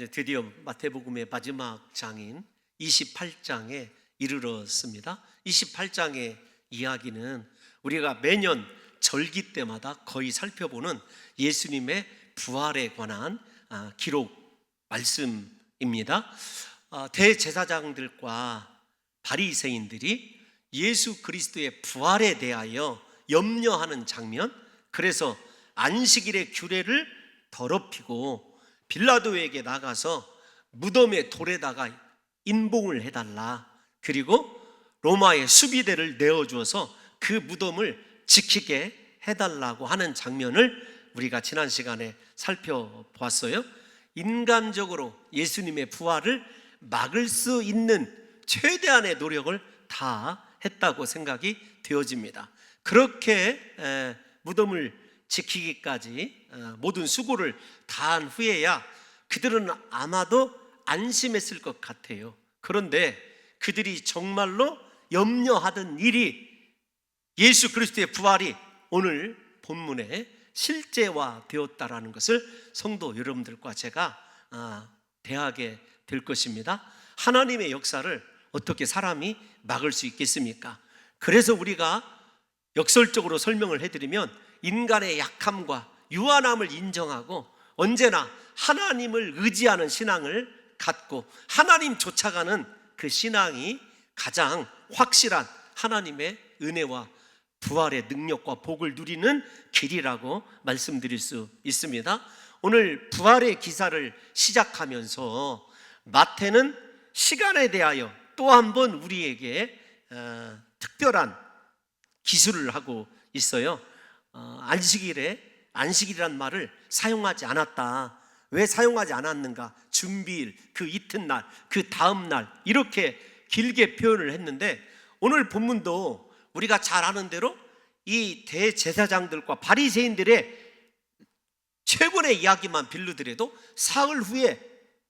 드디어 마태복음의 마지막 장인 28장에 이르렀습니다. 28장의 이야기는 우리가 매년 절기 때마다 거의 살펴보는 예수님의 부활에 관한 기록 말씀입니다. 대제사장들과 바리새인들이 예수 그리스도의 부활에 대하여 염려하는 장면, 그래서 안식일의 규례를 더럽히고 빌라도에게 나가서 무덤의 돌에다가 인봉을 해달라, 그리고 로마의 수비대를 내어주어서 그 무덤을 지키게 해달라고 하는 장면을 우리가 지난 시간에 살펴보았어요. 인간적으로 예수님의 부활을 막을 수 있는 최대한의 노력을 다 했다고 생각이 되어집니다. 그렇게 무덤을 지키기까지 모든 수고를 다한 후에야 그들은 아마도 안심했을 것 같아요. 그런데 그들이 정말로 염려하던 일이 예수 그리스도의 부활이 오늘 본문에 실제화되었다라는 것을 성도 여러분들과 제가 대하게 될 것입니다. 하나님의 역사를 어떻게 사람이 막을 수 있겠습니까? 그래서 우리가 역설적으로 설명을 해드리면 인간의 약함과 유한함을 인정하고 언제나 하나님을 의지하는 신앙을 갖고 하나님 쫓아가는 그 신앙이 가장 확실한 하나님의 은혜와 부활의 능력과 복을 누리는 길이라고 말씀드릴 수 있습니다. 오늘 부활의 기사를 시작하면서 마태는 시간에 대하여 또 한 번 우리에게 특별한 기술을 하고 있어요. 안식일이란 말을 사용하지 않았다. 왜 사용하지 않았는가? 준비일, 그 이튿날, 그 다음날, 이렇게 길게 표현을 했는데 오늘 본문도 우리가 잘 아는 대로 이 대제사장들과 바리새인들의 최근의 이야기만 빌려드려도 사흘 후에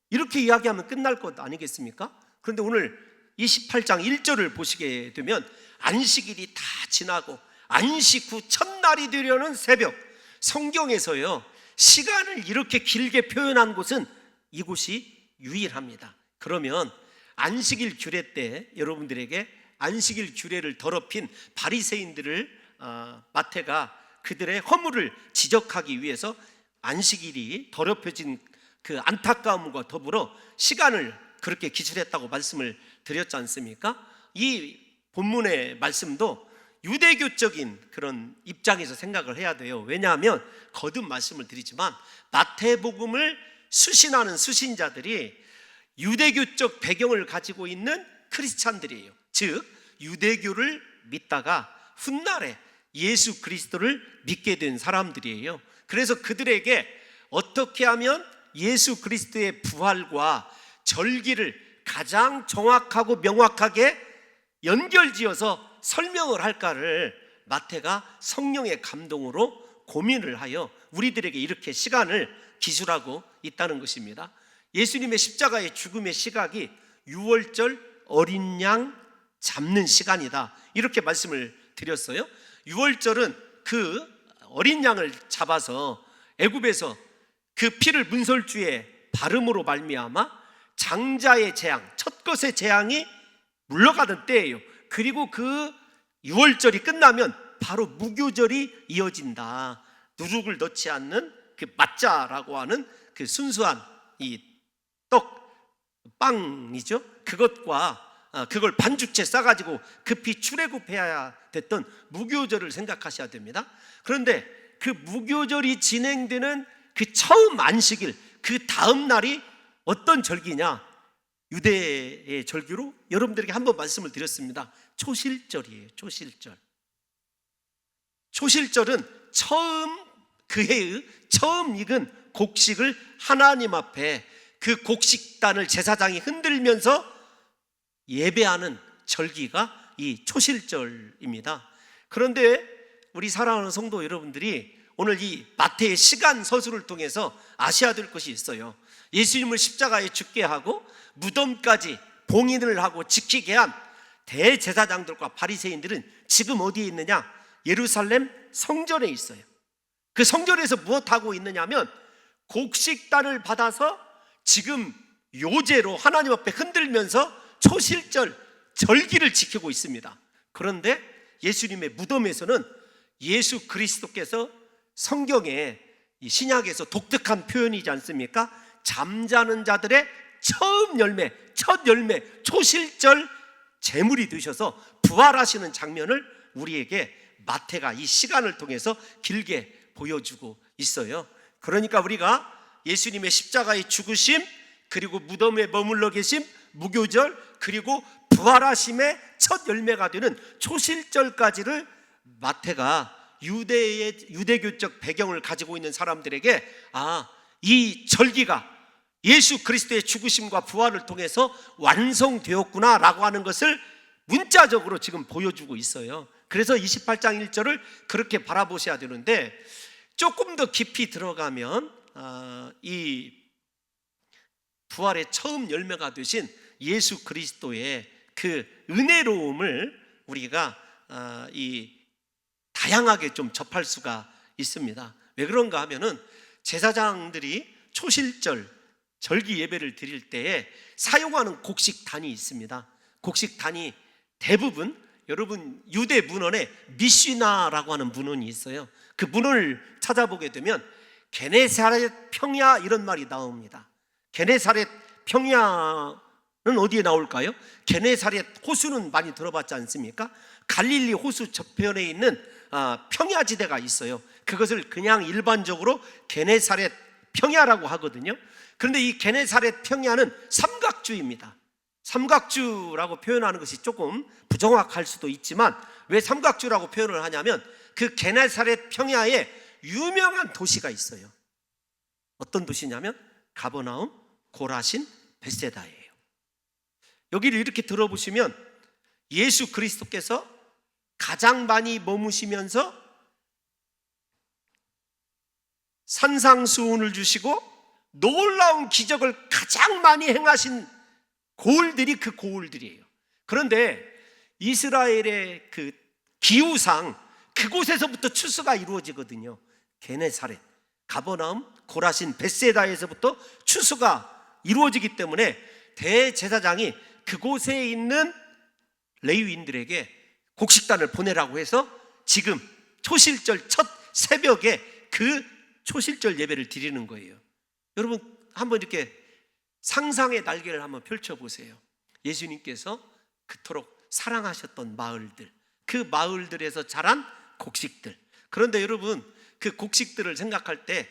이렇게 이야기하면 끝날 것 아니겠습니까? 그런데 오늘 28장 1절을 보시게 되면 안식일이 다 지나고 안식 후 첫날이 되려는 새벽, 성경에서요 시간을 이렇게 길게 표현한 곳은 이곳이 유일합니다. 그러면 안식일 규례 때 여러분들에게 안식일 규례를 더럽힌 바리새인들을 마태가 그들의 허물을 지적하기 위해서 안식일이 더럽혀진 그 안타까움과 더불어 시간을 그렇게 기술했다고 말씀을 드렸지 않습니까? 이 본문의 말씀도 유대교적인 그런 입장에서 생각을 해야 돼요. 왜냐하면 거듭 말씀을 드리지만 마태복음을 수신하는 수신자들이 유대교적 배경을 가지고 있는 크리스찬들이에요. 즉 유대교를 믿다가 훗날에 예수 그리스도를 믿게 된 사람들이에요. 그래서 그들에게 어떻게 하면 예수 그리스도의 부활과 절기를 가장 정확하고 명확하게 연결지어서 설명을 할까를 마태가 성령의 감동으로 고민을 하여 우리들에게 이렇게 시간을 기술하고 있다는 것입니다. 예수님의 십자가의 죽음의 시각이 유월절 어린 양 잡는 시간이다, 이렇게 말씀을 드렸어요. 유월절은 그 어린 양을 잡아서 애굽에서 그 피를 문설주에 바름으로 말미암아 장자의 재앙, 첫것의 재앙이 물러가던 때예요. 그리고 그 유월절이 끝나면 바로 무교절이 이어진다. 누룩을 넣지 않는 그 마짜라고 하는 그 순수한 이 빵이죠. 그걸 반죽채 싸가지고 급히 출애굽해야 됐던 무교절을 생각하셔야 됩니다. 그런데 그 무교절이 진행되는 그 처음 안식일, 그 다음 날이 어떤 절기냐? 유대의 절기로 여러분들에게 한번 말씀을 드렸습니다. 초실절이에요. 초실절은 그 해의 처음 익은 곡식을 하나님 앞에 그 곡식단을 제사장이 흔들면서 예배하는 절기가 이 초실절입니다. 그런데 우리 사랑하는 성도 여러분들이 오늘 이 마태의 시간 서술을 통해서 아셔야 될 것이 있어요. 예수님을 십자가에 죽게 하고 무덤까지 봉인을 하고 지키게 한 대제사장들과 바리새인들은 지금 어디에 있느냐? 예루살렘 성전에 있어요. 그 성전에서 무엇하고 있느냐면 곡식단을 받아서 지금 요제로 하나님 앞에 흔들면서 초실절 절기를 지키고 있습니다. 그런데 예수님의 무덤에서는 예수 그리스도께서 성경에 이 신약에서 독특한 표현이지 않습니까? 잠자는 자들의 처음 열매, 첫 열매, 초실절 제물이 되셔서 부활하시는 장면을 우리에게 마태가 이 시간을 통해서 길게 보여주고 있어요. 그러니까 우리가 예수님의 십자가의 죽으심, 그리고 무덤에 머물러 계심, 무교절, 그리고 부활하심의 첫 열매가 되는 초실절까지를 마태가 유대교적 배경을 가지고 있는 사람들에게 이 절기가 예수 그리스도의 죽으심과 부활을 통해서 완성되었구나 라고 하는 것을 문자적으로 지금 보여주고 있어요. 그래서 28장 1절을 그렇게 바라보셔야 되는데, 조금 더 깊이 들어가면 이 부활의 처음 열매가 되신 예수 그리스도의 그 은혜로움을 우리가 다양하게 좀 접할 수가 있습니다. 왜 그런가 하면은 제사장들이 초실절 절기 예배를 드릴 때에 사용하는 곡식단이 있습니다. 곡식단이 대부분, 여러분 유대 문헌에 미시나라고 하는 문헌이 있어요. 그 문헌을 찾아보게 되면 게네사렛 평야 이런 말이 나옵니다. 게네사렛 평야는 어디에 나올까요? 게네사렛 호수는 많이 들어봤지 않습니까? 갈릴리 호수 저편에 있는 평야지대가 있어요. 그것을 그냥 일반적으로 게네사렛 평야라고 하거든요. 그런데 이 게네사렛 평야는 삼각주입니다. 삼각주라고 표현하는 것이 조금 부정확할 수도 있지만, 왜 삼각주라고 표현을 하냐면 그 게네사렛 평야에 유명한 도시가 있어요. 어떤 도시냐면 가버나움, 고라신, 벳세다예요. 여기를 이렇게 들어보시면 예수 그리스도께서 가장 많이 머무시면서 산상수훈을 주시고 놀라운 기적을 가장 많이 행하신 고을들이 그 고을들이에요. 그런데 이스라엘의 그 기후상 그곳에서부터 추수가 이루어지거든요. 게네사렛, 가버나움, 고라신, 벳세다에서부터 추수가 이루어지기 때문에 대제사장이 그곳에 있는 레위인들에게 곡식단을 보내라고 해서 지금 초실절 첫 새벽에 그 초실절 예배를 드리는 거예요. 여러분 한번 이렇게 상상의 날개를 한번 펼쳐보세요. 예수님께서 그토록 사랑하셨던 마을들, 그 마을들에서 자란 곡식들. 그런데 여러분 그 곡식들을 생각할 때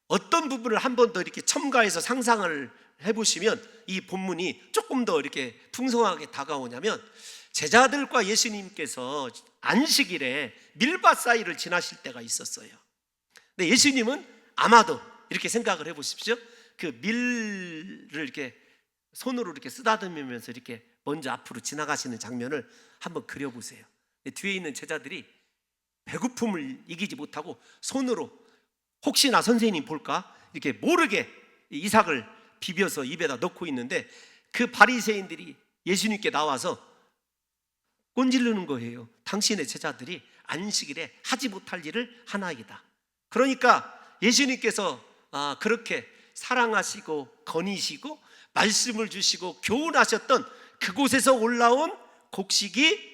어떤 부분을 한 번 더 이렇게 첨가해서 상상을 해보시면 이 본문이 조금 더 이렇게 풍성하게 다가오냐면, 제자들과 예수님께서 안식일에 밀밭 사이를 지나실 때가 있었어요. 근데 예수님은 아마도 이렇게 생각을 해보십시오. 그 밀을 이렇게 손으로 이렇게 쓰다듬으면서 이렇게 먼저 앞으로 지나가시는 장면을 한번 그려보세요. 뒤에 있는 제자들이 배고픔을 이기지 못하고 손으로 혹시나 선생님 볼까 이렇게 모르게 이삭을 비벼서 입에다 넣고 있는데, 그 바리새인들이 예수님께 나와서 꼰질르는 거예요. 당신의 제자들이 안식일에 하지 못할 일을 하나이다. 그러니까 예수님께서 그렇게 사랑하시고 거니시고 말씀을 주시고 교훈하셨던 그곳에서 올라온 곡식이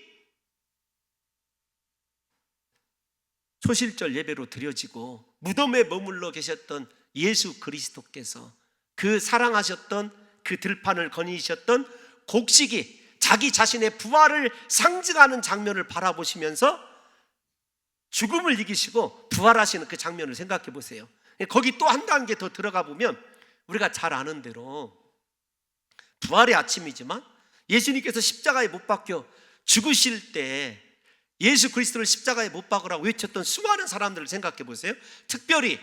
초실절 예배로 드려지고, 무덤에 머물러 계셨던 예수 그리스도께서 그 사랑하셨던 그 들판을 거니셨던 곡식이 자기 자신의 부활을 상징하는 장면을 바라보시면서 죽음을 이기시고 부활하시는 그 장면을 생각해 보세요. 거기 또 한 단계 더 들어가 보면 우리가 잘 아는 대로 부활의 아침이지만 예수님께서 십자가에 못 박혀 죽으실 때 예수 그리스도를 십자가에 못 박으라고 외쳤던 수많은 사람들을 생각해 보세요. 특별히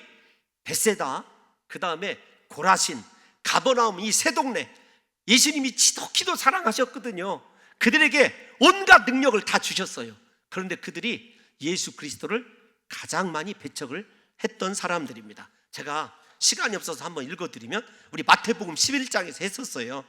벳세다, 그 다음에 고라신, 가버나움, 이 세 동네, 예수님이 지독히도 사랑하셨거든요. 그들에게 온갖 능력을 다 주셨어요. 그런데 그들이 예수 그리스도를 가장 많이 배척을 했던 사람들입니다. 제가 시간이 없어서 한번 읽어드리면, 우리 마태복음 11장에서 했었어요.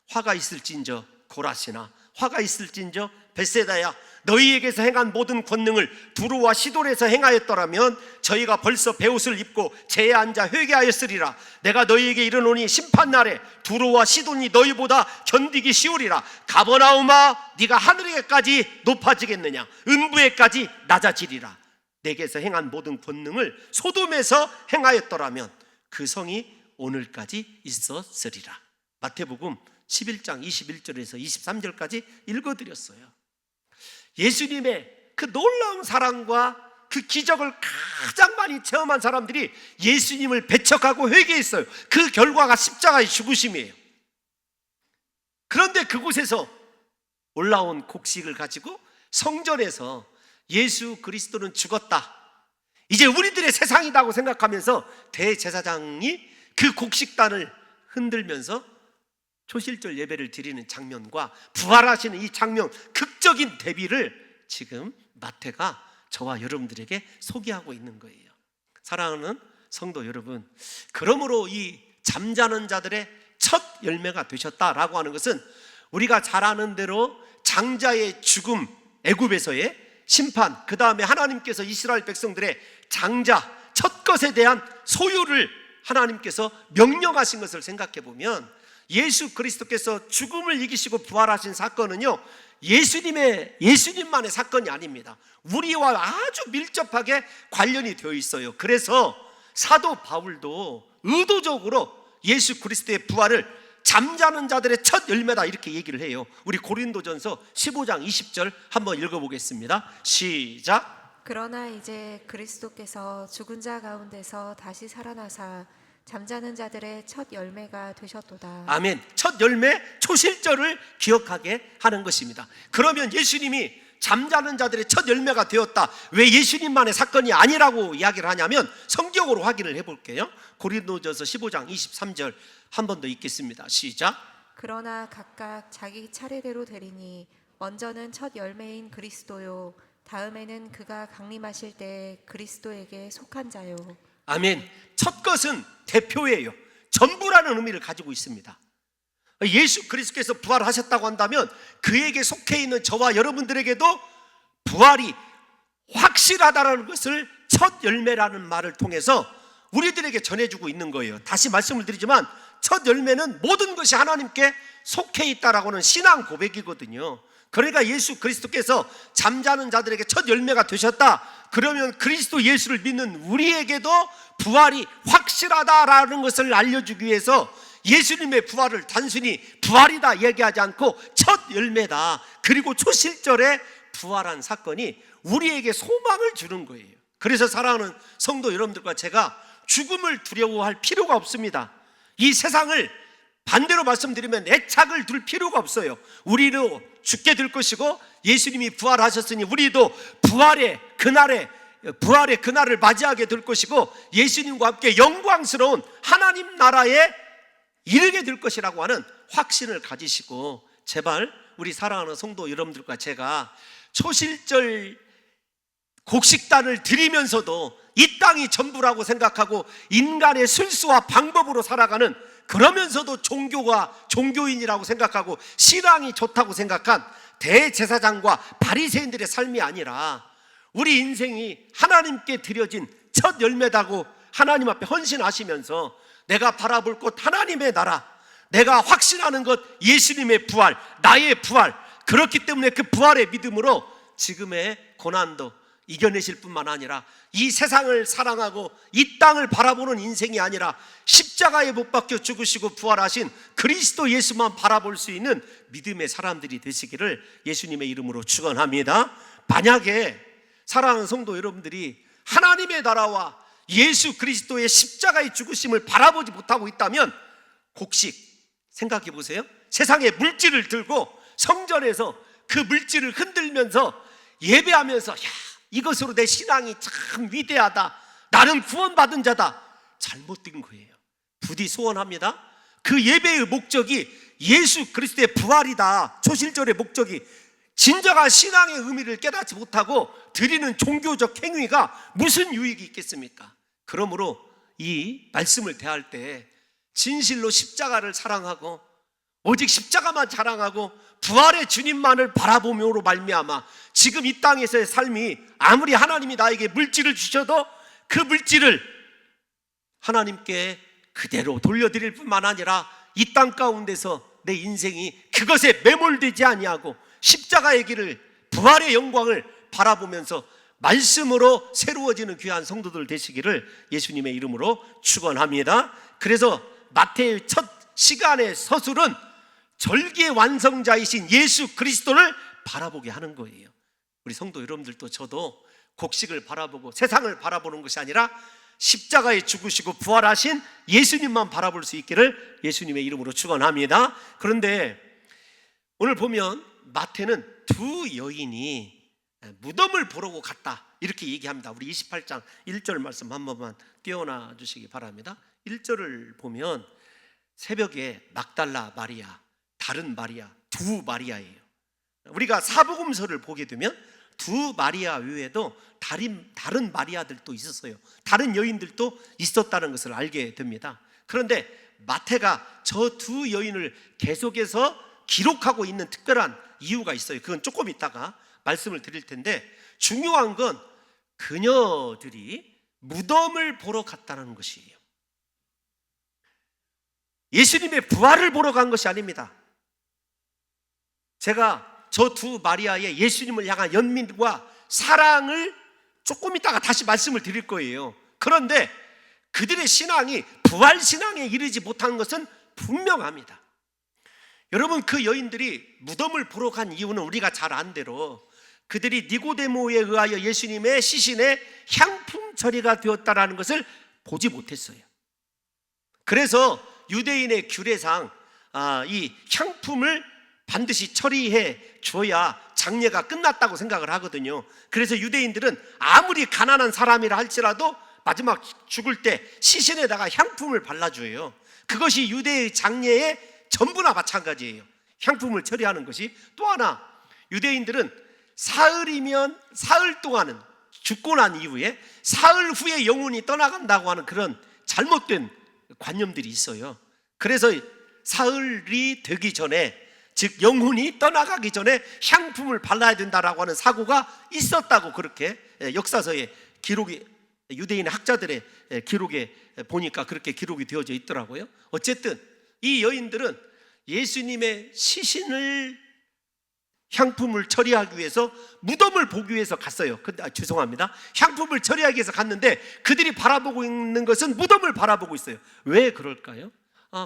화가 있을진저 고라시나 화가 있을진저 벳세다야, 너희에게서 행한 모든 권능을 두로와 시돈에서 행하였더라면 저희가 벌써 베옷을 입고 제에 앉아 회개하였으리라. 내가 너희에게 이르노니 심판날에 두로와 시돈이 너희보다 견디기 쉬우리라. 가버나움아, 네가 하늘에까지 높아지겠느냐? 음부에까지 낮아지리라. 내게서 행한 모든 권능을 소돔에서 행하였더라면 그 성이 오늘까지 있었으리라. 마태복음 11장 21절에서 23절까지 읽어드렸어요. 예수님의 그 놀라운 사랑과 그 기적을 가장 많이 체험한 사람들이 예수님을 배척하고 회개했어요. 그 결과가 십자가의 죽으심이에요. 그런데 그곳에서 올라온 곡식을 가지고 성전에서 예수 그리스도는 죽었다, 이제 우리들의 세상이라고 생각하면서 대제사장이 그 곡식단을 흔들면서 초실절 예배를 드리는 장면과 부활하시는 이 장면, 극적인 대비를 지금 마태가 저와 여러분들에게 소개하고 있는 거예요. 사랑하는 성도 여러분, 그러므로 이 잠자는 자들의 첫 열매가 되셨다라고 하는 것은 우리가 잘 아는 대로 장자의 죽음, 애굽에서의 심판, 그 다음에 하나님께서 이스라엘 백성들의 장자, 첫 것에 대한 소유를 하나님께서 명령하신 것을 생각해 보면 예수 그리스도께서 죽음을 이기시고 부활하신 사건은요, 예수님만의 사건이 아닙니다. 우리와 아주 밀접하게 관련이 되어 있어요. 그래서 사도 바울도 의도적으로 예수 그리스도의 부활을 잠자는 자들의 첫 열매다 이렇게 얘기를 해요. 우리 고린도전서 15장 20절 한번 읽어보겠습니다. 시작. 그러나 이제 그리스도께서 죽은 자 가운데서 다시 살아나사 잠자는 자들의 첫 열매가 되셨도다. 아멘. 첫 열매, 초실절을 기억하게 하는 것입니다. 그러면 예수님이 잠자는 자들의 첫 열매가 되었다, 왜 예수님만의 사건이 아니라고 이야기를 하냐면 성경으로 확인을 해볼게요. 고린도전서 15장 23절 한 번 더 읽겠습니다. 시작. 그러나 각각 자기 차례대로 되리니 먼저는 첫 열매인 그리스도요, 다음에는 그가 강림하실 때 그리스도에게 속한 자요. 아멘. 첫 것은 대표예요. 전부라는 의미를 가지고 있습니다. 예수 그리스도께서 부활하셨다고 한다면 그에게 속해 있는 저와 여러분들에게도 부활이 확실하다는 것을 첫 열매라는 말을 통해서 우리들에게 전해주고 있는 거예요. 다시 말씀을 드리지만 첫 열매는 모든 것이 하나님께 속해 있다라고 하는 신앙 고백이거든요. 그러니까 예수 그리스도께서 잠자는 자들에게 첫 열매가 되셨다, 그러면 그리스도 예수를 믿는 우리에게도 부활이 확실하다라는 것을 알려주기 위해서 예수님의 부활을 단순히 부활이다 얘기하지 않고 첫 열매다, 그리고 초실절에 부활한 사건이 우리에게 소망을 주는 거예요. 그래서 사랑하는 성도 여러분들과 제가 죽음을 두려워할 필요가 없습니다. 이 세상을 반대로 말씀드리면 애착을 둘 필요가 없어요. 우리도 죽게 될 것이고 예수님이 부활하셨으니 우리도 부활의 그날을 맞이하게 될 것이고 예수님과 함께 영광스러운 하나님 나라에 이르게 될 것이라고 하는 확신을 가지시고, 제발 우리 사랑하는 성도 여러분들과 제가 초실절 곡식단을 드리면서도 이 땅이 전부라고 생각하고 인간의 술수와 방법으로 살아가는, 그러면서도 종교인이라고 생각하고 신앙이 좋다고 생각한 대제사장과 바리새인들의 삶이 아니라 우리 인생이 하나님께 드려진 첫 열매다고 하나님 앞에 헌신하시면서 내가 바라볼 곳 하나님의 나라, 내가 확신하는 것 예수님의 부활, 나의 부활, 그렇기 때문에 그 부활의 믿음으로 지금의 고난도 이겨내실 뿐만 아니라 이 세상을 사랑하고 이 땅을 바라보는 인생이 아니라 십자가에 못 박혀 죽으시고 부활하신 그리스도 예수만 바라볼 수 있는 믿음의 사람들이 되시기를 예수님의 이름으로 축원합니다. 만약에 사랑하는 성도 여러분들이 하나님의 나라와 예수 그리스도의 십자가의 죽으심을 바라보지 못하고 있다면 곡식 생각해 보세요. 세상의 물질을 들고 성전에서 그 물질을 흔들면서 예배하면서 이것으로 내 신앙이 참 위대하다, 나는 구원받은 자다, 잘못된 거예요. 부디 소원합니다. 그 예배의 목적이 예수 그리스도의 부활이다, 초실절의 목적이 진정한 신앙의 의미를 깨닫지 못하고 드리는 종교적 행위가 무슨 유익이 있겠습니까? 그러므로 이 말씀을 대할 때 진실로 십자가를 사랑하고 오직 십자가만 자랑하고 부활의 주님만을 바라보므로 말미암아 지금 이 땅에서의 삶이 아무리 하나님이 나에게 물질을 주셔도 그 물질을 하나님께 그대로 돌려드릴 뿐만 아니라 이 땅 가운데서 내 인생이 그것에 매몰되지 아니하고 십자가의 길을, 부활의 영광을 바라보면서 말씀으로 새로워지는 귀한 성도들 되시기를 예수님의 이름으로 축원합니다. 그래서 마태의 첫 시간의 서술은 절기의 완성자이신 예수 그리스도를 바라보게 하는 거예요. 우리 성도 여러분들도 저도 곡식을 바라보고 세상을 바라보는 것이 아니라 십자가에 죽으시고 부활하신 예수님만 바라볼 수 있기를 예수님의 이름으로 축원합니다. 그런데 오늘 보면 마태는 두 여인이 무덤을 보러 갔다 이렇게 얘기합니다. 우리 28장 1절 말씀 한 번만 띄워놔 주시기 바랍니다. 1절을 보면 새벽에 막달라 마리아, 다른 마리아, 두 마리아예요. 우리가 사복음서를 보게 되면 두 마리아 외에도 다른 마리아들도 있었어요. 다른 여인들도 있었다는 것을 알게 됩니다. 그런데 마태가 저 두 여인을 계속해서 기록하고 있는 특별한 이유가 있어요. 그건 조금 이따가 말씀을 드릴 텐데, 중요한 건 그녀들이 무덤을 보러 갔다는 것이에요. 예수님의 부활을 보러 간 것이 아닙니다. 제가 저 두 마리아의 예수님을 향한 연민과 사랑을 조금 있다가 다시 말씀을 드릴 거예요. 그런데 그들의 신앙이 부활 신앙에 이르지 못한 것은 분명합니다. 여러분, 그 여인들이 무덤을 보러 간 이유는 우리가 잘 안 대로 그들이 니고데모에 의하여 예수님의 시신에 향품 처리가 되었다라는 것을 보지 못했어요. 그래서 유대인의 규례상 이 향품을 반드시 처리해 줘야 장례가 끝났다고 생각을 하거든요. 그래서 유대인들은 아무리 가난한 사람이라 할지라도 마지막 죽을 때 시신에다가 향품을 발라줘요. 그것이 유대의 장례의 전부나 마찬가지예요. 향품을 처리하는 것이. 또 하나, 유대인들은 사흘이면 사흘 동안은, 죽고 난 이후에 사흘 후에 영혼이 떠나간다고 하는 그런 잘못된 관념들이 있어요. 그래서 사흘이 되기 전에, 즉 영혼이 떠나가기 전에 향품을 발라야 된다라고 하는 사고가 있었다고, 그렇게 역사서에 기록이, 유대인의 학자들의 기록에 보니까 그렇게 기록이 되어져 있더라고요. 어쨌든 이 여인들은 예수님의 시신을 향품을 처리하기 위해서 무덤을 보기 위해서 갔어요. 죄송합니다. 향품을 처리하기 위해서 갔는데 그들이 바라보고 있는 것은 무덤을 바라보고 있어요. 왜 그럴까요?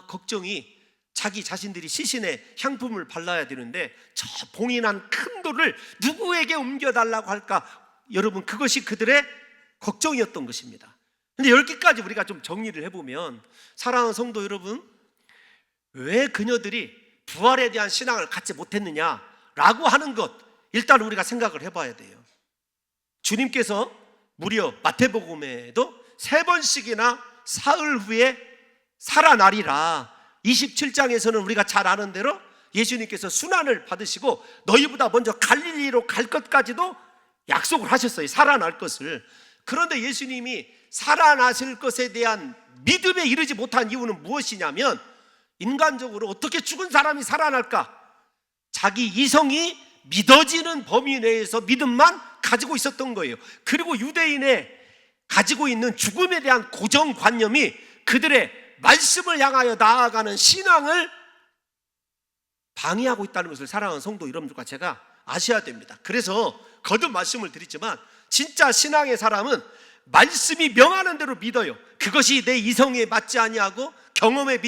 걱정이, 자기 자신들이 시신에 향품을 발라야 되는데 저 봉인한 큰 돌을 누구에게 옮겨달라고 할까? 여러분, 그것이 그들의 걱정이었던 것입니다. 근데 여기까지 우리가 좀 정리를 해보면, 사랑하는 성도 여러분, 왜 그녀들이 부활에 대한 신앙을 갖지 못했느냐라고 하는 것, 일단 우리가 생각을 해봐야 돼요. 주님께서 무려 마태복음에도 3번씩이나 사흘 후에 살아나리라, 27장에서는 우리가 잘 아는 대로 예수님께서 순환을 받으시고 너희보다 먼저 갈릴리로 갈 것까지도 약속을 하셨어요. 살아날 것을. 그런데 예수님이 살아나실 것에 대한 믿음에 이르지 못한 이유는 무엇이냐면, 인간적으로 어떻게 죽은 사람이 살아날까? 자기 이성이 믿어지는 범위 내에서 믿음만 가지고 있었던 거예요. 그리고 유대인의 가지고 있는 죽음에 대한 고정관념이 그들의 말씀을 향하여 나아가는 신앙을 방해하고 있다는 것을 사랑하는 성도 여러분들과 제가 아셔야 됩니다. 그래서 거듭 말씀을 드리지만, 진짜 신앙의 사람은 말씀이 명하는 대로 믿어요. 그것이 내 이성에 맞지 아니하고 경험에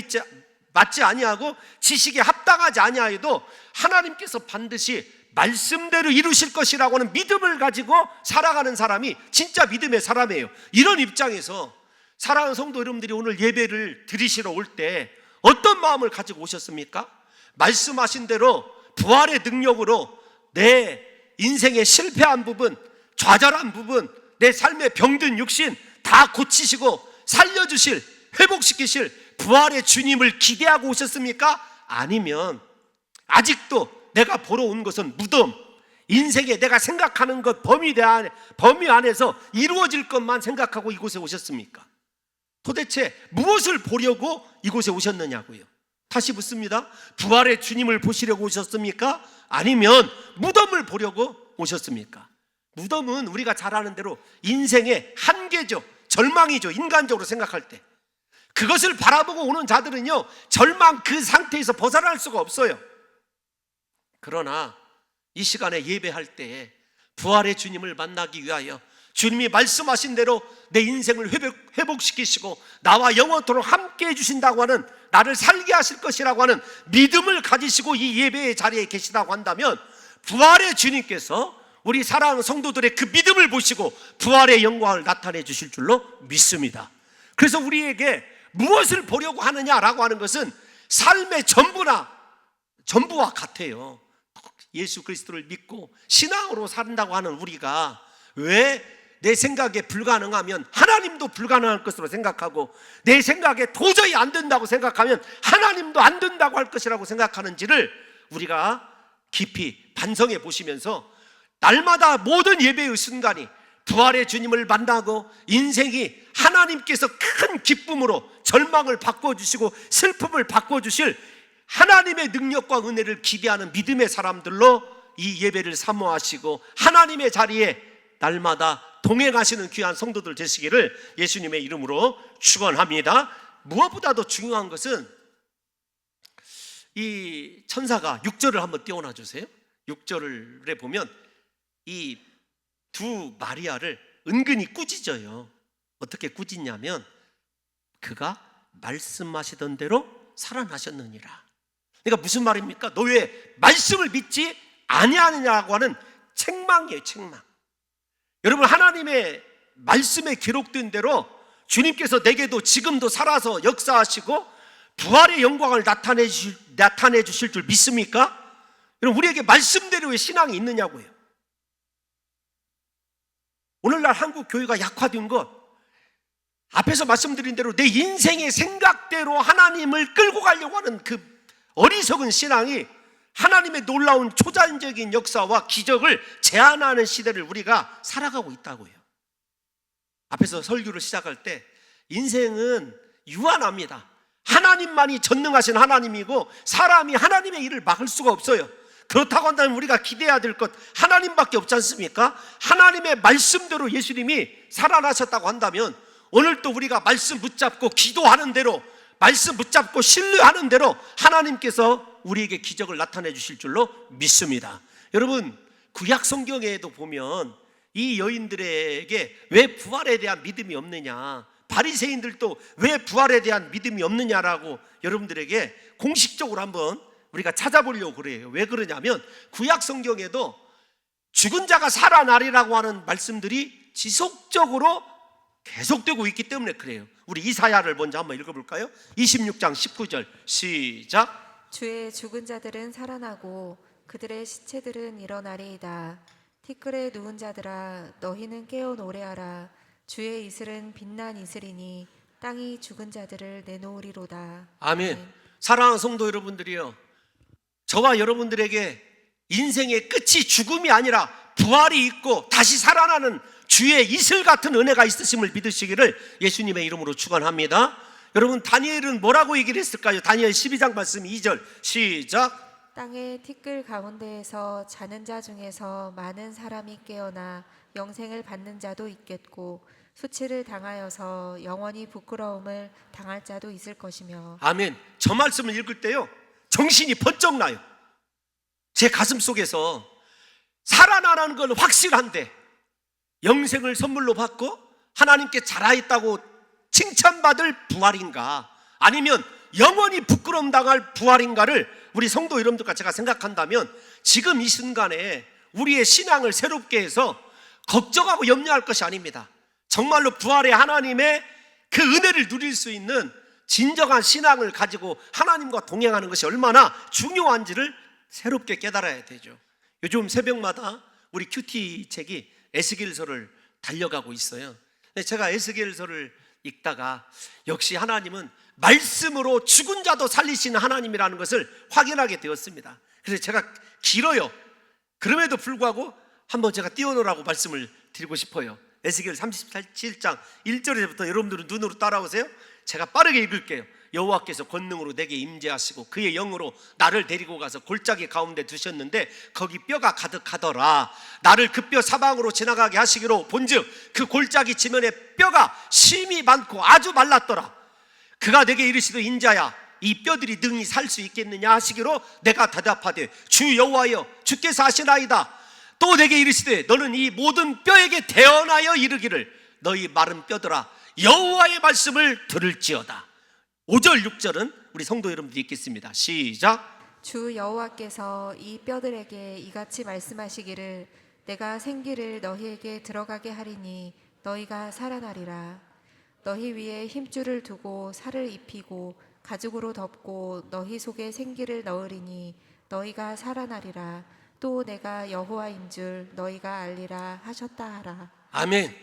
맞지 아니하고 지식에 합당하지 아니하여도 하나님께서 반드시 말씀대로 이루실 것이라고 하는 믿음을 가지고 살아가는 사람이 진짜 믿음의 사람이에요. 이런 입장에서 사랑하는 성도 여러분들이 오늘 예배를 드리시러 올 때 어떤 마음을 가지고 오셨습니까? 말씀하신 대로 부활의 능력으로 내 인생의 실패한 부분, 좌절한 부분, 내 삶의 병든 육신 다 고치시고 살려주실, 회복시키실 부활의 주님을 기대하고 오셨습니까? 아니면 아직도 내가 보러 온 것은 무덤, 인생에 내가 생각하는 것 범위 안에서 이루어질 것만 생각하고 이곳에 오셨습니까? 도대체 무엇을 보려고 이곳에 오셨느냐고요. 다시 묻습니다. 부활의 주님을 보시려고 오셨습니까? 아니면 무덤을 보려고 오셨습니까? 무덤은 우리가 잘 아는 대로 인생의 한계죠. 절망이죠. 인간적으로 생각할 때 그것을 바라보고 오는 자들은요, 절망 그 상태에서 벗어날 수가 없어요. 그러나 이 시간에 예배할 때 부활의 주님을 만나기 위하여 주님이 말씀하신 대로 내 인생을 회복시키시고 나와 영원토록 함께 해주신다고 하는, 나를 살게 하실 것이라고 하는 믿음을 가지시고 이 예배의 자리에 계시다고 한다면, 부활의 주님께서 우리 사랑하는 성도들의 그 믿음을 보시고 부활의 영광을 나타내 주실 줄로 믿습니다. 그래서 우리에게 무엇을 보려고 하느냐라고 하는 것은 삶의 전부와 같아요. 예수 그리스도를 믿고 신앙으로 산다고 하는 우리가 왜 내 생각에 불가능하면 하나님도 불가능할 것으로 생각하고, 내 생각에 도저히 안 된다고 생각하면 하나님도 안 된다고 할 것이라고 생각하는지를 우리가 깊이 반성해 보시면서, 날마다 모든 예배의 순간이 부활의 주님을 만나고 인생이 하나님께서 큰 기쁨으로 절망을 바꿔주시고 슬픔을 바꿔주실 하나님의 능력과 은혜를 기대하는 믿음의 사람들로 이 예배를 사모하시고 하나님의 자리에 날마다 동행하시는 귀한 성도들 되시기를 예수님의 이름으로 축원합니다. 무엇보다도 중요한 것은 이 천사가 6절을 한번 띄워놔 주세요. 6절에 보면 이 두 마리아를 은근히 꾸짖어요. 어떻게 꾸짖냐면, 그가 말씀하시던 대로 살아나셨느니라. 그러니까 무슨 말입니까? 너 왜 말씀을 믿지 아니하느냐고 하는 책망이에요. 책망. 여러분, 하나님의 말씀에 기록된 대로 주님께서 내게도 지금도 살아서 역사하시고 부활의 영광을 나타내 주실 줄 믿습니까? 여러분, 우리에게 말씀대로의 신앙이 있느냐고요. 오늘날 한국 교회가 약화된 것, 앞에서 말씀드린 대로 내 인생의 생각대로 하나님을 끌고 가려고 하는 그 어리석은 신앙이 하나님의 놀라운 초자연적인 역사와 기적을 제한하는 시대를 우리가 살아가고 있다고요. 앞에서 설교를 시작할 때 인생은 유한합니다. 하나님만이 전능하신 하나님이고 사람이 하나님의 일을 막을 수가 없어요. 그렇다고 한다면 우리가 기대해야 될 것 하나님밖에 없지 않습니까? 하나님의 말씀대로 예수님이 살아나셨다고 한다면 오늘 또 우리가 말씀 붙잡고 기도하는 대로, 말씀 붙잡고 신뢰하는 대로 하나님께서 우리에게 기적을 나타내 주실 줄로 믿습니다. 여러분, 구약 성경에도 보면 이 여인들에게 왜 부활에 대한 믿음이 없느냐, 바리새인들도 왜 부활에 대한 믿음이 없느냐라고 여러분들에게 공식적으로 한번 우리가 찾아보려고 그래요. 왜 그러냐면 구약 성경에도 죽은 자가 살아나리라고 하는 말씀들이 지속적으로 계속되고 있기 때문에 그래요. 우리 이사야를 먼저 한번 읽어볼까요? 26장 19절 시작. 주의 죽은 자들은 살아나고 그들의 시체들은 일어나리이다. 티끌에 누운 자들아, 너희는 깨어 노래하라. 주의 이슬은 빛난 이슬이니 땅이 죽은 자들을 내놓으리로다. 아멘. 사랑하는 성도 여러분들이요, 저와 여러분들에게 인생의 끝이 죽음이 아니라 부활이 있고 다시 살아나는 주의 이슬 같은 은혜가 있으심을 믿으시기를 예수님의 이름으로 축원합니다. 여러분, 다니엘은 뭐라고 얘기를 했을까요? 다니엘 12장 말씀 2절 시작. 땅의 티끌 가운데에서 자는 자 중에서 많은 사람이 깨어나 영생을 받는 자도 있겠고 수치를 당하여서 영원히 부끄러움을 당할 자도 있을 것이며. 아멘. 저 말씀을 읽을 때요, 정신이 번쩍 나요. 제 가슴 속에서 살아나라는 건 확실한데 영생을 선물로 받고 하나님께 자라있다고 칭찬받을 부활인가, 아니면 영원히 부끄러움 당할 부활인가를 우리 성도 여러분들과 제가 생각한다면, 지금 이 순간에 우리의 신앙을 새롭게 해서 걱정하고 염려할 것이 아닙니다. 정말로 부활의 하나님의 그 은혜를 누릴 수 있는 진정한 신앙을 가지고 하나님과 동행하는 것이 얼마나 중요한지를 새롭게 깨달아야 되죠. 요즘 새벽마다 우리 큐티 책이 에스겔서를 달려가고 있어요. 제가 에스겔서를 읽다가 역시 하나님은 말씀으로 죽은 자도 살리시는 하나님이라는 것을 확인하게 되었습니다. 그래서 제가 길어요. 그럼에도 불구하고 한번 제가 띄워놓으라고 말씀을 드리고 싶어요. 에스겔 37장 1절에부터 여러분들은 눈으로 따라오세요. 제가 빠르게 읽을게요. 여호와께서 권능으로 내게 임재하시고 그의 영으로 나를 데리고 가서 골짜기 가운데 두셨는데 거기 뼈가 가득하더라. 나를 그 뼈 사방으로 지나가게 하시기로 본즉 그 골짜기 지면에 뼈가 심이 많고 아주 말랐더라. 그가 내게 이르시되 인자야 이 뼈들이 능히 살 수 있겠느냐 하시기로 내가 대답하되 주 여호와여 주께서 하시나이다. 또 내게 이르시되 너는 이 모든 뼈에게 대언하여 이르기를 너희 마른 뼈들아 여호와의 말씀을 들을지어다. 5절 6절은 우리 성도 여러분들이 읽겠습니다. 시작. 주 여호와께서 이 뼈들에게 이같이 말씀하시기를 내가 생기를 너희에게 들어가게 하리니 너희가 살아나리라. 너희 위에 힘줄을 두고 살을 입히고 가죽으로 덮고 너희 속에 생기를 넣으리니 너희가 살아나리라. 또 내가 여호와인 줄 너희가 알리라 하셨다 하라. 아멘.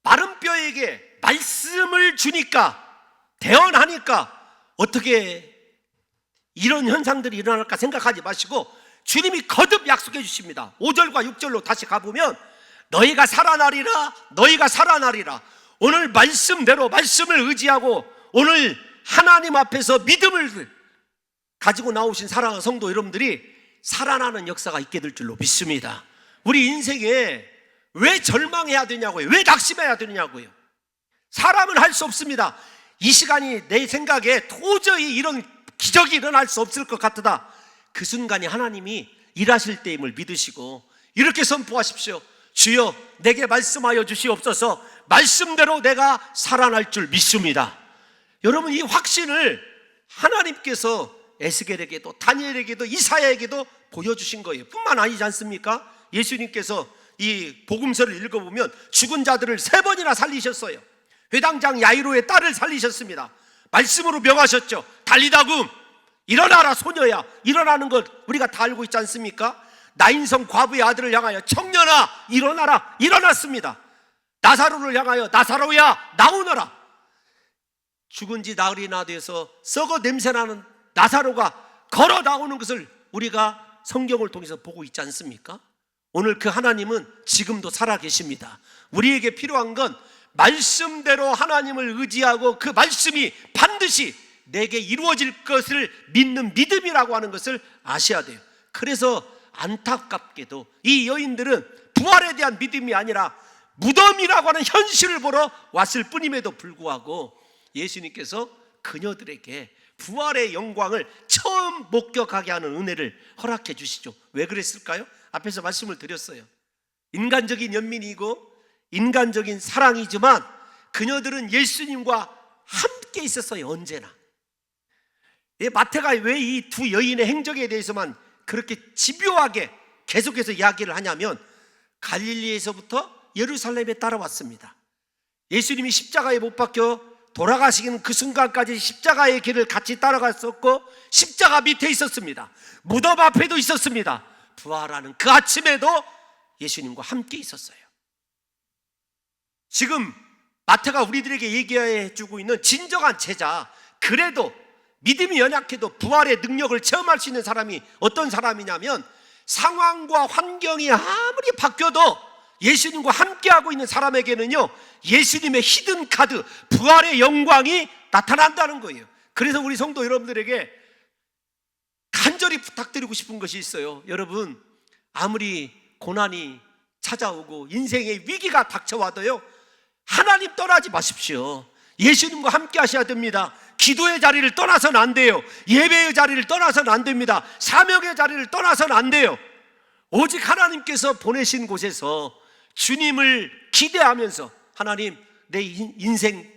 마른 뼈에게 말씀을 주니까 대언하니까 어떻게 이런 현상들이 일어날까 생각하지 마시고 주님이 거듭 약속해 주십니다. 5절과 6절로 다시 가보면 너희가 살아나리라 너희가 살아나리라. 오늘 말씀대로 말씀을 의지하고 오늘 하나님 앞에서 믿음을 가지고 나오신 사랑하는 성도 여러분들이 살아나는 역사가 있게 될 줄로 믿습니다. 우리 인생에 왜 절망해야 되냐고요? 왜 낙심해야 되냐고요? 사람은 할 수 없습니다. 이 시간이 내 생각에 도저히 이런 기적이 일어날 수 없을 것 같다. 그 순간이 하나님이 일하실 때임을 믿으시고 이렇게 선포하십시오. 주여 내게 말씀하여 주시옵소서. 말씀대로 내가 살아날 줄 믿습니다. 여러분 이 확신을 하나님께서 에스겔에게도 다니엘에게도 이사야에게도 보여주신 거예요. 뿐만 아니지 않습니까? 예수님께서 이 복음서를 읽어보면 죽은 자들을 3번이나 살리셨어요. 회당장 야이로의 딸을 살리셨습니다. 말씀으로 명하셨죠. 달리다금 일어나라 소녀야. 일어나는 것 우리가 다 알고 있지 않습니까? 나인성 과부의 아들을 향하여 청년아 일어나라. 일어났습니다. 나사로를 향하여 나사로야 나오너라. 죽은 지 나흘이나 돼서 썩어 냄새나는 나사로가 걸어 나오는 것을 우리가 성경을 통해서 보고 있지 않습니까? 오늘 그 하나님은 지금도 살아계십니다. 우리에게 필요한 건 말씀대로 하나님을 의지하고 그 말씀이 반드시 내게 이루어질 것을 믿는 믿음이라고 하는 것을 아셔야 돼요. 그래서 안타깝게도 이 여인들은 부활에 대한 믿음이 아니라 무덤이라고 하는 현실을 보러 왔을 뿐임에도 불구하고 예수님께서 그녀들에게 부활의 영광을 처음 목격하게 하는 은혜를 허락해 주시죠. 왜 그랬을까요? 앞에서 말씀을 드렸어요. 인간적인 연민이고 인간적인 사랑이지만 그녀들은 예수님과 함께 있었어요. 언제나. 마태가 왜 이 두 여인의 행적에 대해서만 그렇게 집요하게 계속해서 이야기를 하냐면 갈릴리에서부터 예루살렘에 따라왔습니다. 예수님이 십자가에 못 박혀 돌아가시는 그 순간까지 십자가의 길을 같이 따라갔었고 십자가 밑에 있었습니다. 무덤 앞에도 있었습니다. 부활하는 그 아침에도 예수님과 함께 있었어요. 지금 마태가 우리들에게 얘기해 주고 있는 진정한 제자, 그래도 믿음이 연약해도 부활의 능력을 체험할 수 있는 사람이 어떤 사람이냐면 상황과 환경이 아무리 바뀌어도 예수님과 함께하고 있는 사람에게는요 예수님의 히든 카드, 부활의 영광이 나타난다는 거예요. 그래서 우리 성도 여러분들에게 간절히 부탁드리고 싶은 것이 있어요. 여러분 아무리 고난이 찾아오고 인생의 위기가 닥쳐와도요 하나님 떠나지 마십시오. 예수님과 함께 하셔야 됩니다. 기도의 자리를 떠나서는 안 돼요. 예배의 자리를 떠나서는 안 됩니다. 사명의 자리를 떠나서는 안 돼요. 오직 하나님께서 보내신 곳에서 주님을 기대하면서 하나님 내 인생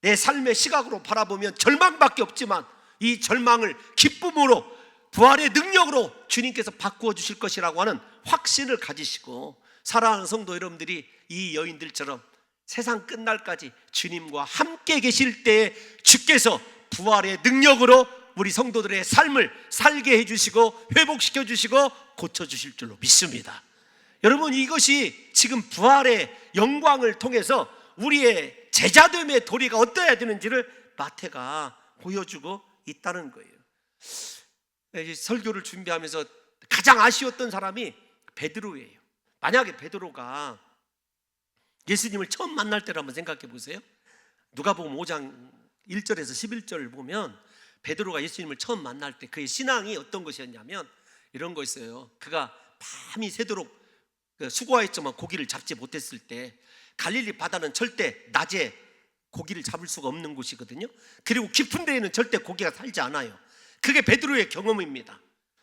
내 삶의 시각으로 바라보면 절망밖에 없지만 이 절망을 기쁨으로 부활의 능력으로 주님께서 바꾸어 주실 것이라고 하는 확신을 가지시고 사랑하는 성도 여러분들이 이 여인들처럼 세상 끝날까지 주님과 함께 계실 때에 주께서 부활의 능력으로 우리 성도들의 삶을 살게 해주시고 회복시켜 주시고 고쳐주실 줄로 믿습니다. 여러분 이것이 지금 부활의 영광을 통해서 우리의 제자됨의 도리가 어떠해야 되는지를 마태가 보여주고 있다는 거예요. 설교를 준비하면서 가장 아쉬웠던 사람이 베드로예요. 만약에 베드로가 예수님을 처음 만날 때를 한번 생각해 보세요. 누가복음 5장 1절에서 11절을 보면 베드로가 예수님을 처음 만날 때 그의 신앙이 어떤 것이었냐면 이런 거 있어요. 그가 밤이 새도록 수고하였지만 고기를 잡지 못했을 때, 갈릴리 바다는 절대 낮에 고기를 잡을 수가 없는 곳이거든요. 그리고 깊은 데에는 절대 고기가 살지 않아요. 그게 베드로의 경험입니다.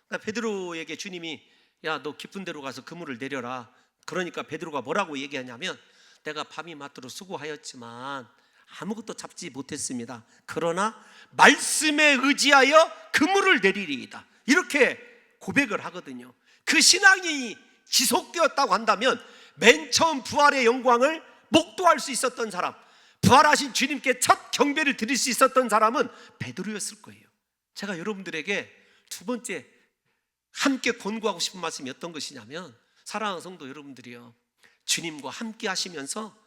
그러니까 베드로에게 주님이 야, 너 깊은 데로 가서 그물을 내려라. 그러니까 베드로가 뭐라고 얘기하냐면 내가 밤이 맞도록 수고하였지만 아무것도 잡지 못했습니다. 그러나 말씀에 의지하여 그물을 내리리이다. 이렇게 고백을 하거든요. 그 신앙이 지속되었다고 한다면 맨 처음 부활의 영광을 목도할 수 있었던 사람, 부활하신 주님께 첫 경배를 드릴 수 있었던 사람은 베드로였을 거예요. 제가 여러분들에게 두 번째 함께 권고하고 싶은 말씀이 어떤 것이냐면, 사랑하는 성도 여러분들이요, 주님과 함께 하시면서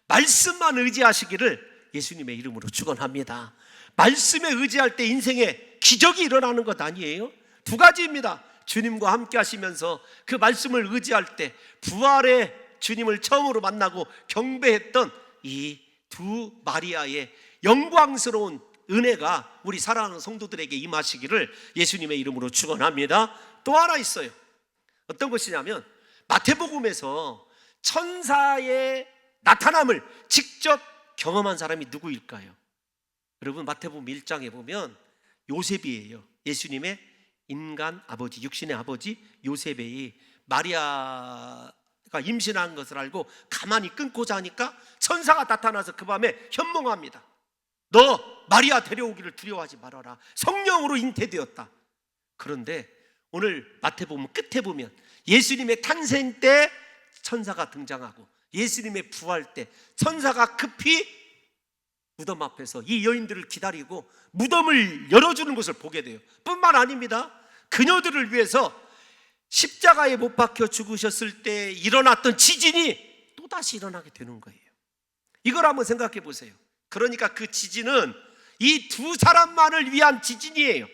말씀만 의지하시기를 예수님의 이름으로 축원합니다. 말씀에 의지할 때 인생에 기적이 일어나는 것 아니에요? 두 가지입니다. 주님과 함께 하시면서 그 말씀을 의지할 때 부활의 주님을 처음으로 만나고 경배했던 이 두 마리아의 영광스러운 은혜가 우리 사랑하는 성도들에게 임하시기를 예수님의 이름으로 축원합니다. 또 하나 있어요. 어떤 것이냐면 마태복음에서 천사의 나타남을 직접 경험한 사람이 누구일까요? 여러분, 마태복음 1장에 보면 요셉이에요. 예수님의 인간 아버지, 육신의 아버지 요셉이 마리아가 임신한 것을 알고 가만히 끊고자 하니까 천사가 나타나서 그 밤에 현몽합니다. 너 마리아 데려오기를 두려워하지 말아라. 성령으로 잉태되었다. 그런데 오늘 마태복음 끝에 보면 예수님의 탄생 때 천사가 등장하고 예수님의 부활 때 천사가 급히 무덤 앞에서 이 여인들을 기다리고 무덤을 열어주는 것을 보게 돼요. 뿐만 아닙니다. 그녀들을 위해서 십자가에 못 박혀 죽으셨을 때 일어났던 지진이 또다시 일어나게 되는 거예요. 이걸 한번 생각해 보세요. 그러니까 그 지진은 이 두 사람만을 위한 지진이에요.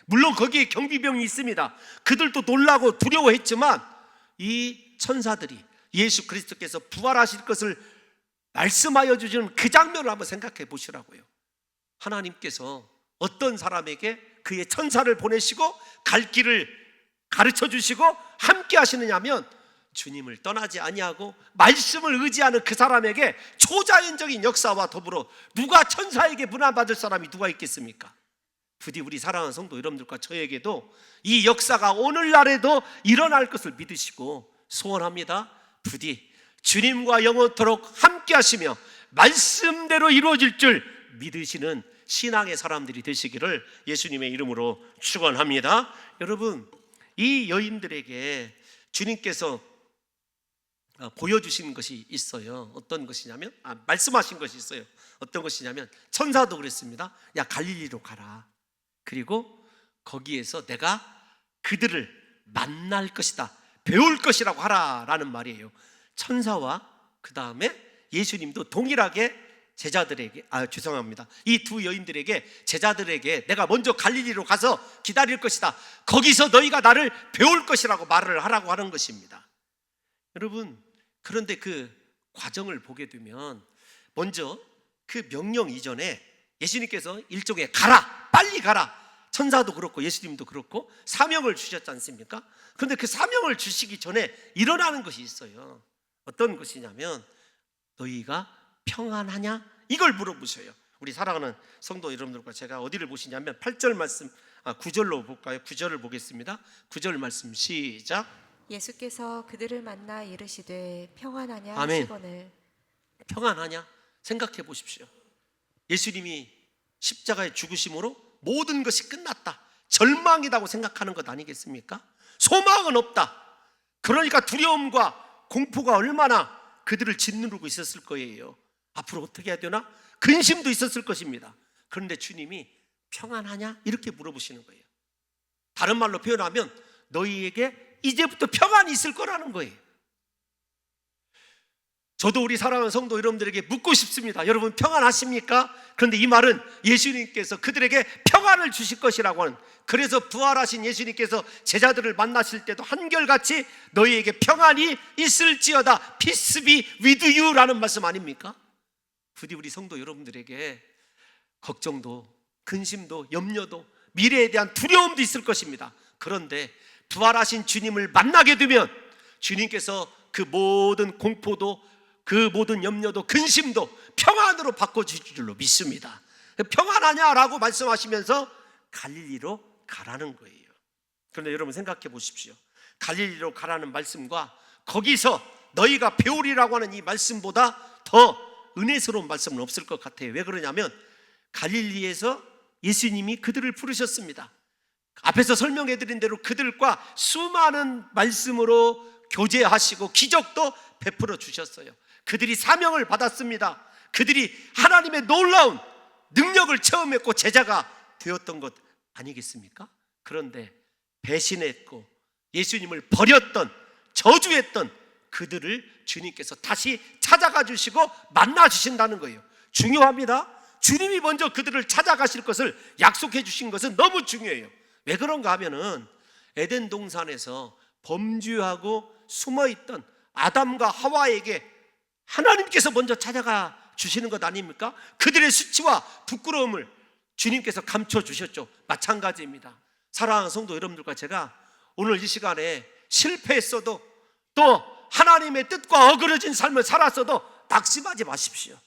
물론 거기에 경비병이 있습니다. 그들도 놀라고 두려워했지만 이 천사들이 예수 그리스도께서 부활하실 것을 말씀하여 주시는 그 장면을 한번 생각해 보시라고요. 하나님께서 어떤 사람에게 그의 천사를 보내시고 갈 길을 가르쳐 주시고 함께 하시느냐면 주님을 떠나지 아니하고 말씀을 의지하는 그 사람에게 초자연적인 역사와 더불어 누가 천사에게 문안받을 사람이 누가 있겠습니까? 부디 우리 사랑하는 성도 여러분들과 저에게도 이 역사가 오늘날에도 일어날 것을 믿으시고 소원합니다. 부디 주님과 영원토록 함께 하시며 말씀대로 이루어질 줄 믿으시는 신앙의 사람들이 되시기를 예수님의 이름으로 축원합니다. 여러분, 이 여인들에게 주님께서 보여주신 것이 있어요. 어떤 것이냐면 말씀하신 것이 있어요. 어떤 것이냐면 천사도 그랬습니다. 야, 갈릴리로 가라. 그리고 거기에서 내가 그들을 만날 것이다, 배울 것이라고 하라라는 말이에요. 천사와 그 다음에 예수님도 동일하게 제자들에게 죄송합니다. 이 두 여인들에게, 제자들에게 내가 먼저 갈릴리로 가서 기다릴 것이다, 거기서 너희가 나를 배울 것이라고 말을 하라고 하는 것입니다. 여러분, 그런데 그 과정을 보게 되면 먼저 그 명령 이전에 예수님께서 일종의 가라, 빨리 가라, 천사도 그렇고 예수님도 그렇고 사명을 주셨지 않습니까? 그런데 그 사명을 주시기 전에 일어나는 것이 있어요. 어떤 것이냐면 너희가 평안하냐? 이걸 물어보셔요. 우리 사랑하는 성도 여러분들과 제가 어디를 보시냐면 8절 말씀, 9절로 볼까요? 9절을 보겠습니다. 9절 말씀 시작. 예수께서 그들을 만나 이르시되 평안하냐 아멘. 하시거늘. 평안하냐? 생각해 보십시오. 예수님이 십자가에 죽으심으로 모든 것이 끝났다, 절망이라고 생각하는 것 아니겠습니까? 소망은 없다. 그러니까 두려움과 공포가 얼마나 그들을 짓누르고 있었을 거예요. 앞으로 어떻게 해야 되나? 근심도 있었을 것입니다. 그런데 주님이 평안하냐? 이렇게 물어보시는 거예요. 다른 말로 표현하면 너희에게 이제부터 평안이 있을 거라는 거예요. 저도 우리 사랑하는 성도 여러분들에게 묻고 싶습니다. 여러분 평안하십니까? 그런데 이 말은 예수님께서 그들에게 평안을 주실 것이라고 하는, 그래서 부활하신 예수님께서 제자들을 만나실 때도 한결같이 너희에게 평안이 있을지어다, Peace be with you 라는 말씀 아닙니까? 부디 우리 성도 여러분들에게 걱정도, 근심도, 염려도, 미래에 대한 두려움도 있을 것입니다. 그런데 부활하신 주님을 만나게 되면 주님께서 그 모든 공포도, 그 모든 염려도, 근심도 평안으로 바꿔주실 줄로 믿습니다. 평안하냐라고 말씀하시면서 갈릴리로 가라는 거예요. 그런데 여러분 생각해 보십시오. 갈릴리로 가라는 말씀과 거기서 너희가 배우리라고 하는 이 말씀보다 더 은혜스러운 말씀은 없을 것 같아요. 왜 그러냐면 갈릴리에서 예수님이 그들을 부르셨습니다. 앞에서 설명해 드린 대로 그들과 수많은 말씀으로 교제하시고 기적도 베풀어 주셨어요. 그들이 사명을 받았습니다. 그들이 하나님의 놀라운 능력을 체험했고 제자가 되었던 것 아니겠습니까? 그런데 배신했고 예수님을 버렸던, 저주했던 그들을 주님께서 다시 찾아가 주시고 만나 주신다는 거예요. 중요합니다. 주님이 먼저 그들을 찾아가실 것을 약속해 주신 것은 너무 중요해요. 왜 그런가 하면은 에덴 동산에서 범죄하고 숨어있던 아담과 하와에게 하나님께서 먼저 찾아가 주시는 것 아닙니까? 그들의 수치와 부끄러움을 주님께서 감춰 주셨죠. 마찬가지입니다. 사랑하는 성도 여러분들과 제가 오늘 이 시간에 실패했어도 또 하나님의 뜻과 어그러진 삶을 살았어도 낙심하지 마십시오.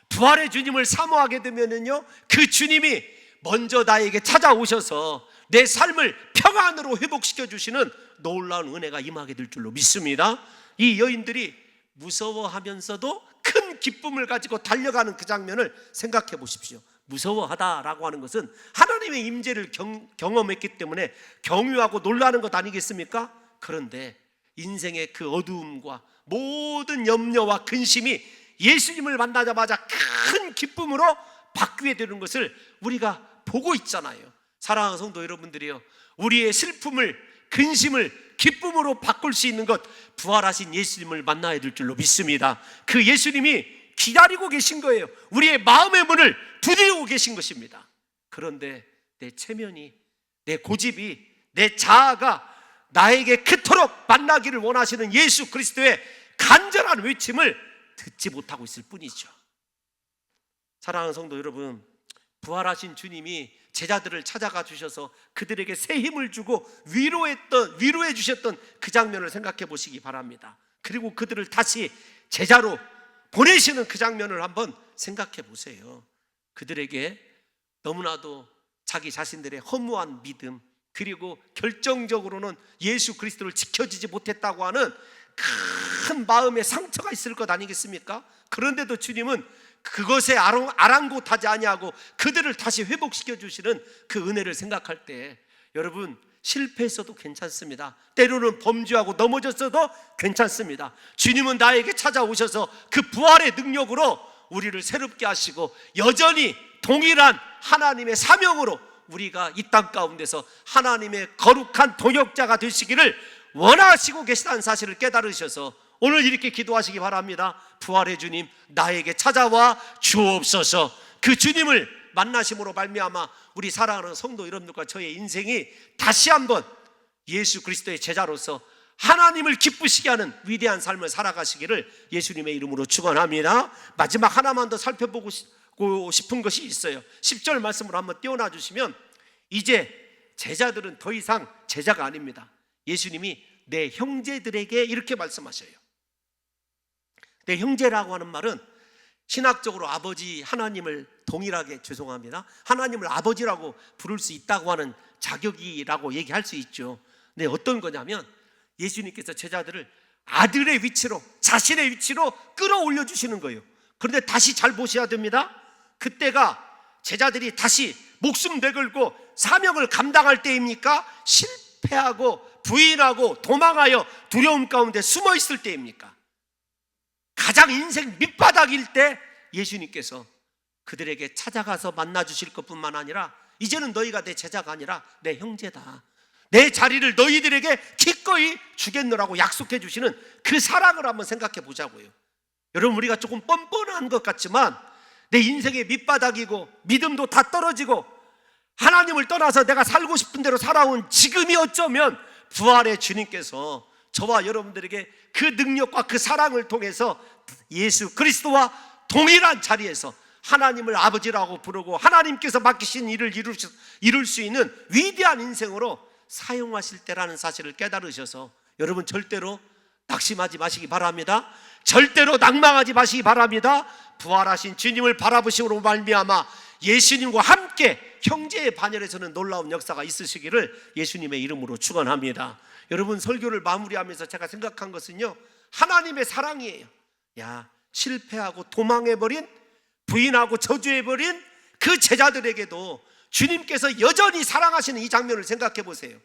부활의 주님을 사모하게 되면은요, 그 주님이 먼저 나에게 찾아오셔서 내 삶을 평안으로 회복시켜 주시는 놀라운 은혜가 임하게 될 줄로 믿습니다. 이 여인들이 무서워하면서도 큰 기쁨을 가지고 달려가는 그 장면을 생각해 보십시오. 무서워하다라고 하는 것은 하나님의 임재를 경험했기 때문에 경유하고 놀라는 것 아니겠습니까? 그런데 인생의 그 어두움과 모든 염려와 근심이 예수님을 만나자마자 큰 기쁨으로 바뀌게 되는 것을 우리가 보고 있잖아요. 사랑하는 성도 여러분들이요, 우리의 슬픔을, 근심을 기쁨으로 바꿀 수 있는 것, 부활하신 예수님을 만나야 될 줄로 믿습니다. 그 예수님이 기다리고 계신 거예요. 우리의 마음의 문을 두드리고 계신 것입니다. 그런데 내 체면이, 내 고집이, 내 자아가 나에게 그토록 만나기를 원하시는 예수 그리스도의 간절한 외침을 듣지 못하고 있을 뿐이죠. 사랑하는 성도 여러분, 부활하신 주님이 제자들을 찾아가 주셔서 그들에게 새 힘을 주고 위로해 주셨던 그 장면을 생각해 보시기 바랍니다. 그리고 그들을 다시 제자로 보내시는 그 장면을 한번 생각해 보세요. 그들에게 너무나도 자기 자신들의 허무한 믿음, 그리고 결정적으로는 예수 그리스도를 지켜주지 못했다고 하는 큰 마음의 상처가 있을 것 아니겠습니까? 그런데도 주님은 그것에 아랑곳하지 아니하고 그들을 다시 회복시켜 주시는 그 은혜를 생각할 때, 여러분, 실패했어도 괜찮습니다. 때로는 범죄하고 넘어졌어도 괜찮습니다. 주님은 나에게 찾아오셔서 그 부활의 능력으로 우리를 새롭게 하시고 여전히 동일한 하나님의 사명으로 우리가 이 땅 가운데서 하나님의 거룩한 동역자가 되시기를 원하시고 계시다는 사실을 깨달으셔서 오늘 이렇게 기도하시기 바랍니다. 부활의 주님, 나에게 찾아와 주옵소서. 그 주님을 만나심으로 말미암아 우리 사랑하는 성도 여러분들과 저의 인생이 다시 한번 예수 그리스도의 제자로서 하나님을 기쁘시게 하는 위대한 삶을 살아가시기를 예수님의 이름으로 축원합니다. 마지막 하나만 더 살펴보고 싶은 것이 있어요. 10절 말씀으로 한번 띄워놔 주시면, 이제 제자들은 더 이상 제자가 아닙니다. 예수님이 내 형제들에게 이렇게 말씀하셔요. 내 형제라고 하는 말은 신학적으로 아버지 하나님을 동일하게, 하나님을 아버지라고 부를 수 있다고 하는 자격이라고 얘기할 수 있죠. 근데 어떤 거냐면 예수님께서 제자들을 아들의 위치로, 자신의 위치로 끌어올려 주시는 거예요. 그런데 다시 잘 보셔야 됩니다. 그때가 제자들이 다시 목숨 내걸고 사명을 감당할 때입니까? 실패하고 부인하고 도망하여 두려움 가운데 숨어 있을 때입니까? 가장 인생 밑바닥일 때 예수님께서 그들에게 찾아가서 만나 주실 것뿐만 아니라, 이제는 너희가 내 제자가 아니라 내 형제다, 내 자리를 너희들에게 기꺼이 주겠노라고 약속해 주시는 그 사랑을 한번 생각해 보자고요. 여러분, 우리가 조금 뻔뻔한 것 같지만 내 인생의 밑바닥이고 믿음도 다 떨어지고 하나님을 떠나서 내가 살고 싶은 대로 살아온 지금이 어쩌면 부활의 주님께서 저와 여러분들에게 그 능력과 그 사랑을 통해서 예수 그리스도와 동일한 자리에서 하나님을 아버지라고 부르고 하나님께서 맡기신 일을 이룰 수 있는 위대한 인생으로 사용하실 때라는 사실을 깨달으셔서 여러분 절대로 낙심하지 마시기 바랍니다. 절대로 낭망하지 마시기 바랍니다. 부활하신 주님을 바라보심으로 말미암아 예수님과 함께 형제의 반열에서는 놀라운 역사가 있으시기를 예수님의 이름으로 축원합니다. 여러분 설교를 마무리하면서 제가 생각한 것은요, 하나님의 사랑이에요. 실패하고 도망해버린, 부인하고 저주해버린 그 제자들에게도 주님께서 여전히 사랑하시는 이 장면을 생각해 보세요.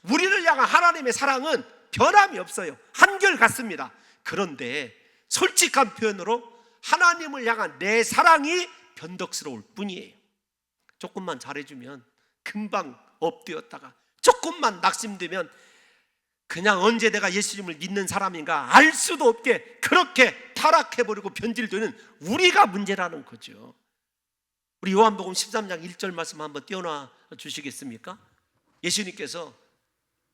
우리를 향한 하나님의 사랑은 변함이 없어요. 한결같습니다. 그런데 솔직한 표현으로 하나님을 향한 내 사랑이 변덕스러울 뿐이에요. 조금만 잘해주면 금방 업되었다가 조금만 낙심되면 그냥 언제 내가 예수님을 믿는 사람인가 알 수도 없게 그렇게 타락해버리고 변질되는 우리가 문제라는 거죠. 우리 요한복음 13장 1절 말씀 한번 띄워놔 주시겠습니까? 예수님께서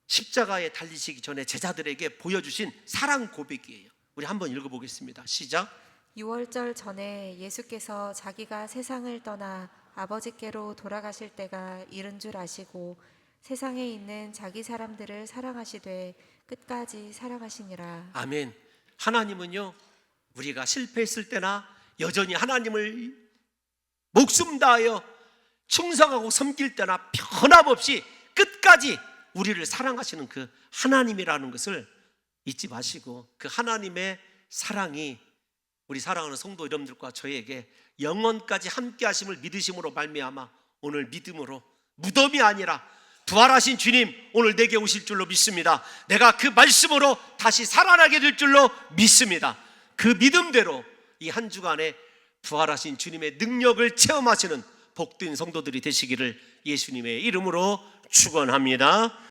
십자가에 달리시기 전에 제자들에게 보여주신 사랑 고백이에요. 우리 한번 읽어보겠습니다. 시작. 유월절 전에 예수께서 자기가 세상을 떠나 아버지께로 돌아가실 때가 이른 줄 아시고 세상에 있는 자기 사람들을 사랑하시되 끝까지 사랑하시니라. 아멘. 하나님은요, 우리가 실패했을 때나 여전히 하나님을 목숨 다하여 충성하고 섬길 때나 변함없이 끝까지 우리를 사랑하시는 그 하나님이라는 것을 잊지 마시고, 그 하나님의 사랑이 우리 사랑하는 성도 여러분들과 저에게 영원까지 함께 하심을 믿으심으로 말미암아 오늘 믿음으로 무덤이 아니라 부활하신 주님 오늘 내게 오실 줄로 믿습니다. 내가 그 말씀으로 다시 살아나게 될 줄로 믿습니다. 그 믿음대로 이 한 주간에 부활하신 주님의 능력을 체험하시는 복된 성도들이 되시기를 예수님의 이름으로 축원합니다.